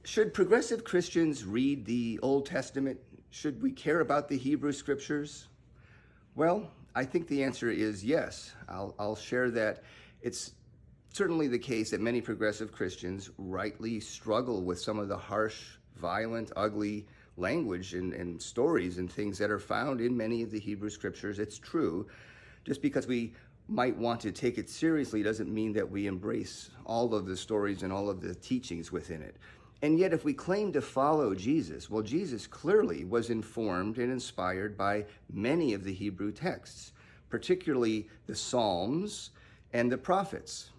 Should progressive Christians read the Old Testament? Should we care about the Hebrew Scriptures? Well, I think the answer is yes. I'll share that it's certainly the case that many progressive Christians rightly struggle with some of the harsh, violent, ugly language and stories and things that are found in many of the Hebrew Scriptures. It's true. Just because we might want to take it seriously doesn't mean that we embrace all of the stories and all of the teachings within it. And yet, if we claim to follow Jesus, well, Jesus clearly was informed and inspired by many of the Hebrew texts, particularly the Psalms and the prophets.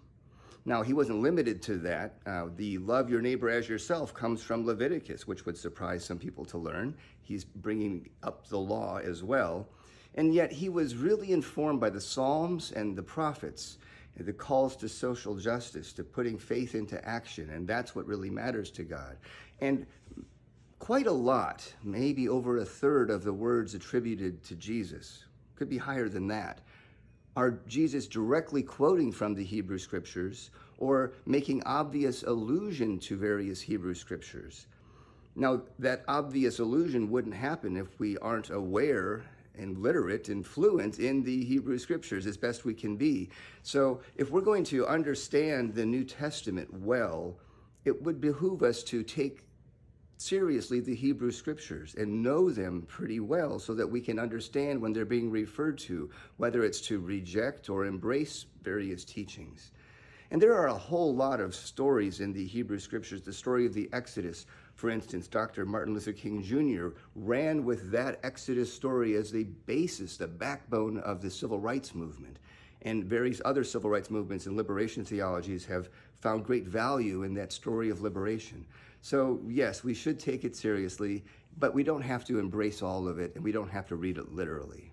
Now, he wasn't limited to that. The love your neighbor as yourself comes from Leviticus, which would surprise some people to learn. He's bringing up the law as well. And yet he was really informed by the Psalms and the prophets, and the calls to social justice, to putting faith into action. And that's what really matters to God. And quite a lot, maybe over a third of the words attributed to Jesus, could be higher than that, are Jesus directly quoting from the Hebrew Scriptures or making obvious allusion to various Hebrew Scriptures. Now, that obvious allusion wouldn't happen if we aren't aware and literate and fluent in the Hebrew Scriptures as best we can be. So if we're going to understand the New Testament well, it would behoove us to take seriously the Hebrew Scriptures and know them pretty well so that we can understand when they're being referred to, whether it's to reject or embrace various teachings. And there are a whole lot of stories in the Hebrew Scriptures. The story of the Exodus, for instance, Dr. Martin Luther King Jr. ran with that Exodus story as the basis, the backbone of the civil rights movement. And various other civil rights movements and liberation theologies have found great value in that story of liberation. So yes, we should take it seriously, but we don't have to embrace all of it, and we don't have to read it literally.